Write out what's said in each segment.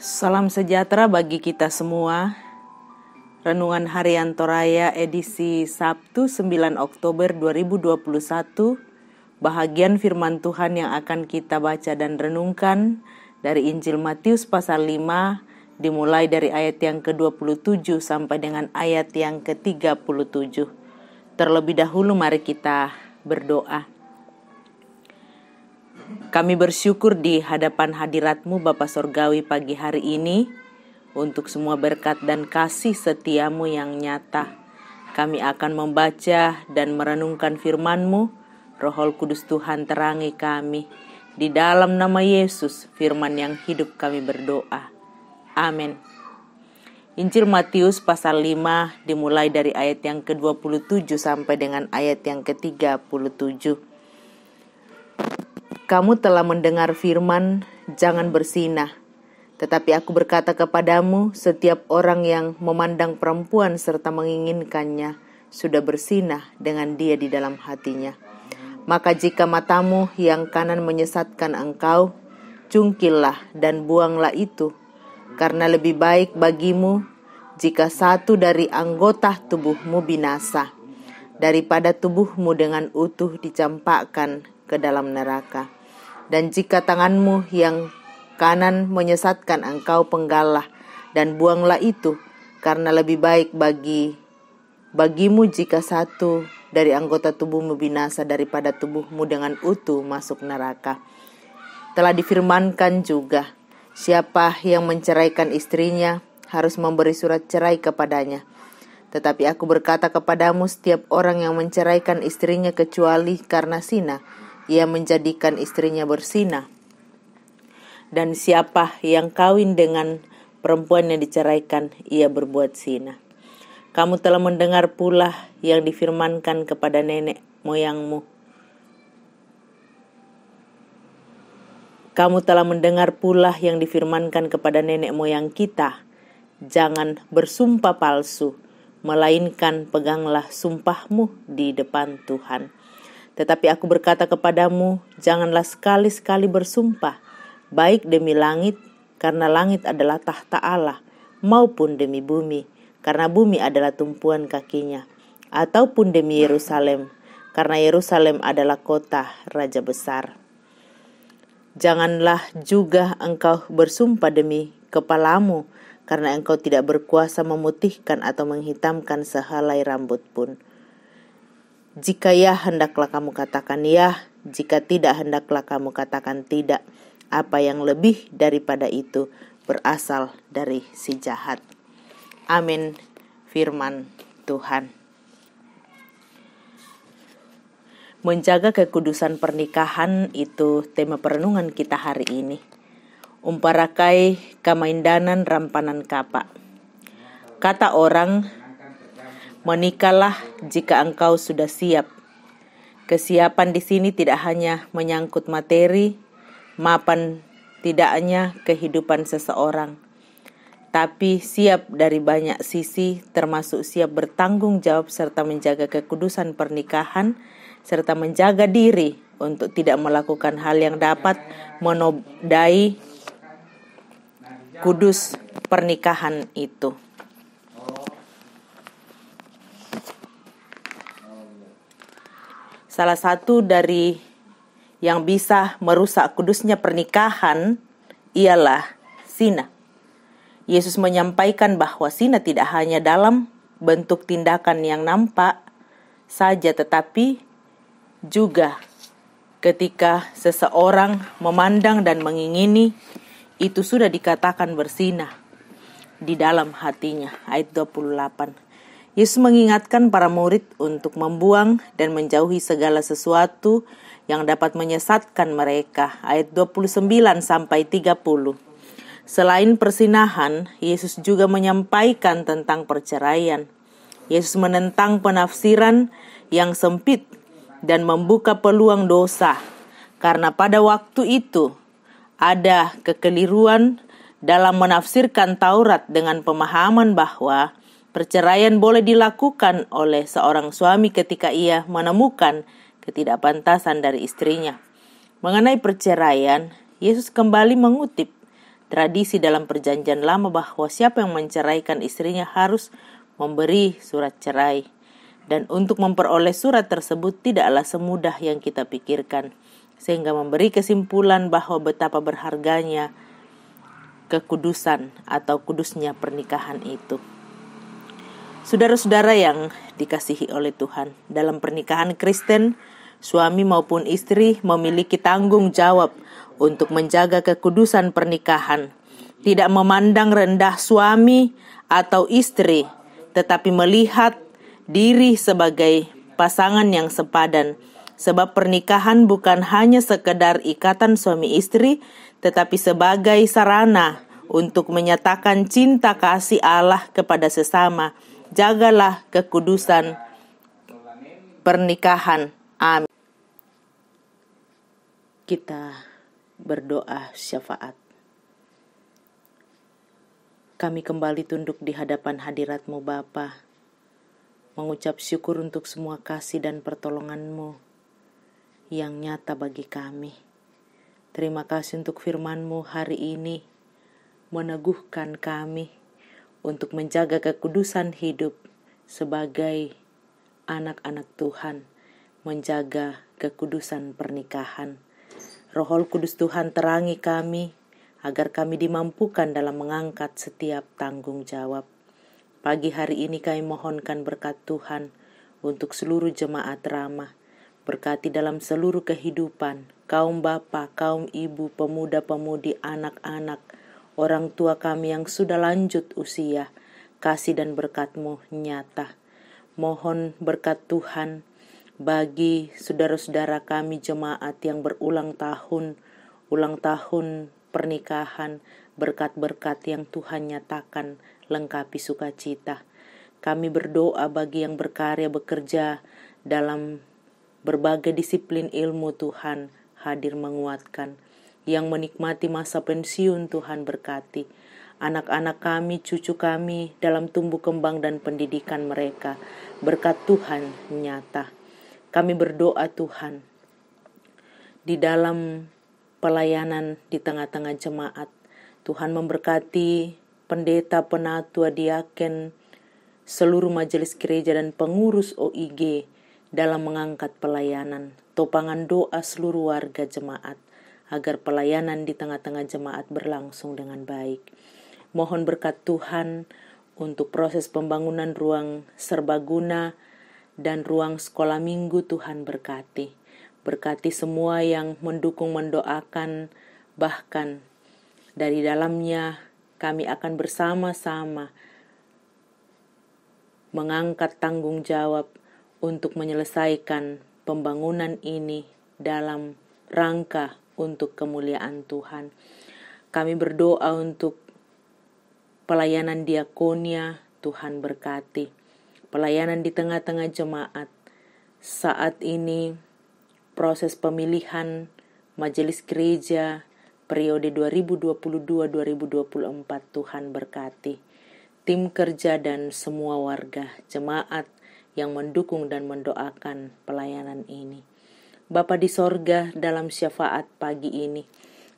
Salam sejahtera bagi kita semua. Renungan Harian Toraya edisi Sabtu 9 Oktober 2021. Bahagian firman Tuhan yang akan kita baca dan renungkan dari Injil Matius pasal 5, dimulai dari ayat yang ke-27 sampai dengan ayat yang ke-37. Terlebih dahulu mari kita berdoa. Kami bersyukur di hadapan hadirat-Mu Bapa Sorgawi pagi hari ini untuk semua berkat dan kasih setia-Mu yang nyata. Kami akan membaca dan merenungkan firman-Mu. Roh Kudus Tuhan terangi kami. Di dalam nama Yesus, firman yang hidup kami berdoa. Amin. Injil Matius pasal 5 dimulai dari ayat yang ke-27 sampai dengan ayat yang ke-37. Kamu telah mendengar firman, jangan berzinah. Tetapi aku berkata kepadamu, setiap orang yang memandang perempuan serta menginginkannya, sudah berzinah dengan dia di dalam hatinya. Maka jika matamu yang kanan menyesatkan engkau, cungkillah dan buanglah itu. Karena lebih baik bagimu, jika satu dari anggota tubuhmu binasa, daripada tubuhmu dengan utuh dicampakkan ke dalam neraka. Dan jika tanganmu yang kanan menyesatkan engkau, penggallah dan buanglah itu, karena lebih baik bagimu jika satu dari anggota tubuhmu binasa daripada tubuhmu dengan utuh masuk neraka. Telah difirmankan juga, siapa yang menceraikan istrinya harus memberi surat cerai kepadanya. Tetapi aku berkata kepadamu, setiap orang yang menceraikan istrinya kecuali karena zina, ia menjadikan istrinya berzina. Dan siapa yang kawin dengan perempuan yang diceraikan, ia berbuat zina. Kamu telah mendengar pula yang difirmankan kepada nenek moyangmu. Kamu telah mendengar pula yang difirmankan kepada nenek moyang kita, jangan bersumpah palsu, melainkan peganglah sumpahmu di depan Tuhan. Tetapi aku berkata kepadamu, janganlah sekali-sekali bersumpah, baik demi langit, karena langit adalah tahta Allah, maupun demi bumi, karena bumi adalah tumpuan kakinya, ataupun demi Yerusalem, karena Yerusalem adalah kota Raja besar. Janganlah juga engkau bersumpah demi kepalamu, karena engkau tidak berkuasa memutihkan atau menghitamkan sehelai rambut pun. Jika ya, hendaklah kamu katakan ya, jika tidak, hendaklah kamu katakan tidak. Apa yang lebih daripada itu berasal dari si jahat. Amin. Firman Tuhan. Menjaga kekudusan pernikahan itu tema perenungan kita hari ini. Umparakai kamaindanan rampanan kapa. Kata orang, menikahlah jika engkau sudah siap. Kesiapan di sini tidak hanya menyangkut materi, mapan tidaknya kehidupan seseorang, tapi siap dari banyak sisi, termasuk siap bertanggung jawab serta menjaga kekudusan pernikahan, serta menjaga diri untuk tidak melakukan hal yang dapat menodai kudus pernikahan itu. Salah satu dari yang bisa merusak kudusnya pernikahan ialah zina. Yesus menyampaikan bahwa zina tidak hanya dalam bentuk tindakan yang nampak saja, tetapi juga ketika seseorang memandang dan mengingini, itu sudah dikatakan berzina di dalam hatinya. Ayat 28. Yesus mengingatkan para murid untuk membuang dan menjauhi segala sesuatu yang dapat menyesatkan mereka. Ayat 29 sampai 30. Selain persinahan, Yesus juga menyampaikan tentang perceraian. Yesus menentang penafsiran yang sempit dan membuka peluang dosa. Karena pada waktu itu ada kekeliruan dalam menafsirkan Taurat dengan pemahaman bahwa perceraian boleh dilakukan oleh seorang suami ketika ia menemukan ketidakpantasan dari istrinya. Mengenai perceraian, Yesus kembali mengutip tradisi dalam perjanjian lama bahwa siapa yang menceraikan istrinya harus memberi surat cerai. Dan untuk memperoleh surat tersebut tidaklah semudah yang kita pikirkan, sehingga memberi kesimpulan bahwa betapa berharganya kekudusan atau kudusnya pernikahan itu. Saudara-saudara yang dikasihi oleh Tuhan, dalam pernikahan Kristen, suami maupun istri memiliki tanggung jawab untuk menjaga kekudusan pernikahan, tidak memandang rendah suami atau istri, tetapi melihat diri sebagai pasangan yang sepadan. Sebab pernikahan bukan hanya sekedar ikatan suami istri, tetapi sebagai sarana untuk menyatakan cinta kasih Allah kepada sesama. Jagalah kekudusan pernikahan. Amin. Kita berdoa syafaat. Kami kembali tunduk di hadapan hadirat-Mu Bapa, mengucap syukur untuk semua kasih dan pertolongan-Mu yang nyata bagi kami. Terima kasih untuk firman-Mu hari ini, meneguhkan kami untuk menjaga kekudusan hidup sebagai anak-anak Tuhan, menjaga kekudusan pernikahan. Roh Kudus Tuhan terangi kami, agar kami dimampukan dalam mengangkat setiap tanggung jawab. Pagi hari ini kami mohonkan berkat Tuhan untuk seluruh jemaat Ramah. Berkati dalam seluruh kehidupan, kaum bapa, kaum ibu, pemuda-pemudi, anak-anak, orang tua kami yang sudah lanjut usia. Kasih dan berkat-Mu nyata. Mohon berkat Tuhan bagi saudara-saudara kami jemaat yang berulang tahun pernikahan, berkat-berkat yang Tuhan nyatakan lengkapi sukacita. Kami berdoa bagi yang berkarya bekerja dalam berbagai disiplin ilmu, Tuhan hadir menguatkan. Yang menikmati masa pensiun, Tuhan berkati. Anak-anak kami, cucu kami dalam tumbuh kembang dan pendidikan mereka, berkat Tuhan nyata. Kami berdoa Tuhan, di dalam pelayanan di tengah-tengah jemaat, Tuhan memberkati pendeta, penatua, diaken, seluruh majelis gereja dan pengurus OIG dalam mengangkat pelayanan. Topangan doa seluruh warga jemaat agar pelayanan di tengah-tengah jemaat berlangsung dengan baik. Mohon berkat Tuhan untuk proses pembangunan ruang serbaguna dan ruang sekolah minggu. Tuhan berkati. Berkati semua yang mendukung, mendoakan, bahkan dari dalamnya kami akan bersama-sama mengangkat tanggung jawab untuk menyelesaikan pembangunan ini dalam rangka untuk kemuliaan Tuhan. Kami berdoa untuk pelayanan diakonia, Tuhan berkati. Pelayanan di tengah-tengah jemaat. Saat ini proses pemilihan majelis gereja periode 2022-2024, Tuhan berkati. Tim kerja dan semua warga jemaat yang mendukung dan mendoakan pelayanan ini. Bapa di sorga, dalam syafaat pagi ini,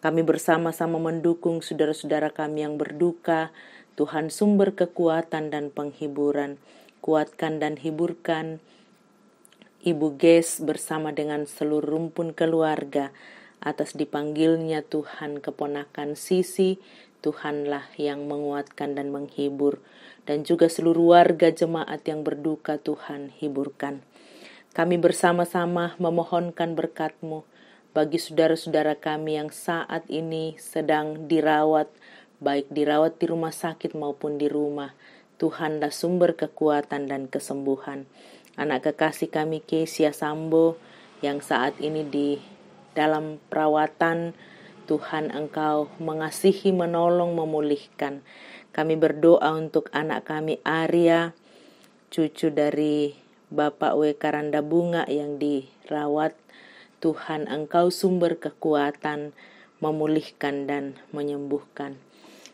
kami bersama-sama mendukung saudara-saudara kami yang berduka. Tuhan sumber kekuatan dan penghiburan. Kuatkan dan hiburkan Ibu Ges bersama dengan seluruh rumpun keluarga atas dipanggilnya Tuhan keponakan Sisi. Tuhanlah yang menguatkan dan menghibur. Dan juga seluruh warga jemaat yang berduka, Tuhan hiburkan. Kami bersama-sama memohonkan berkat-Mu bagi saudara-saudara kami yang saat ini sedang dirawat, baik dirawat di rumah sakit maupun di rumah. Tuhanlah sumber kekuatan dan kesembuhan. Anak kekasih kami Kesia Sambo yang saat ini di dalam perawatan, Tuhan Engkau mengasihi, menolong, memulihkan. Kami berdoa untuk anak kami Arya, cucu dari Bapak W. Karanda Bunga yang dirawat. Tuhan Engkau sumber kekuatan, memulihkan dan menyembuhkan.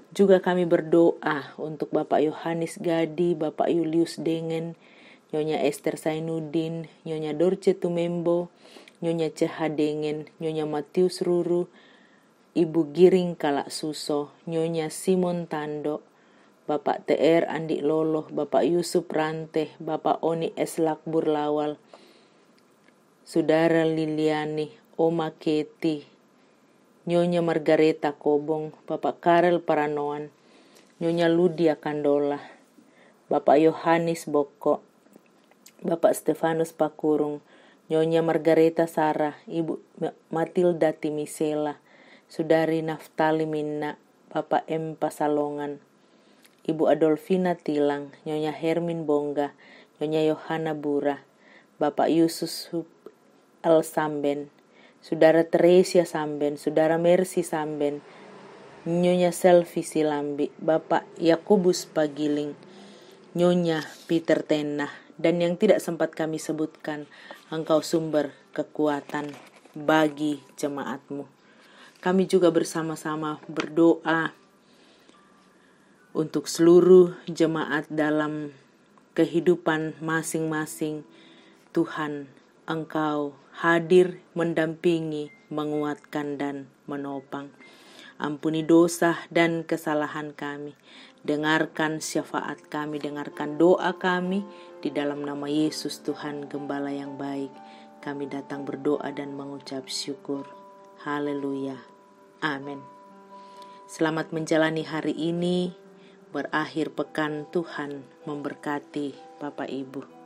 Juga kami berdoa untuk Bapak Yohanes Gadi, Bapak Julius Dengan, Nyonya Esther Sainuddin, Nyonya Dorce Tumembo, Nyonya Ceha Dengan, Nyonya Matius Ruru, Ibu Giring Kalak Suso, Nyonya Simon Tando, Bapak TR Andi Lolo, Bapak Yusuf Rante, Bapak Oni Eslak Burlawal, Saudara Liliani, Oma Keti, Nyonya Margareta Kobong, Bapak Karel Paranoan, Nyonya Ludia Kandola, Bapak Yohanes Boko, Bapak Stefanus Pakurung, Nyonya Margareta Sarah, Ibu Matilda Timisela, Saudari Naftali Minna, Bapak M. Pasalongan, Ibu Adolfina Tilang, Nyonya Hermin Bongga, Nyonya Yohana Bura, Bapak Yusus Al Samben, Saudara Teresia Samben, Saudara Mercy Samben, Nyonya Selvi Silambi, Bapak Yakobus Pagiling, Nyonya Peter Tenah, dan yang tidak sempat kami sebutkan, Engkau sumber kekuatan bagi jemaat-Mu. Kami juga bersama-sama berdoa untuk seluruh jemaat dalam kehidupan masing-masing. Tuhan, Engkau hadir mendampingi, menguatkan dan menopang. Ampuni dosa dan kesalahan kami. Dengarkan syafaat kami, dengarkan doa kami. Di dalam nama Yesus Tuhan Gembala yang baik, kami datang berdoa dan mengucap syukur. Haleluya. Amin. Selamat menjalani hari ini. Berakhir pekan, Tuhan memberkati Bapak Ibu.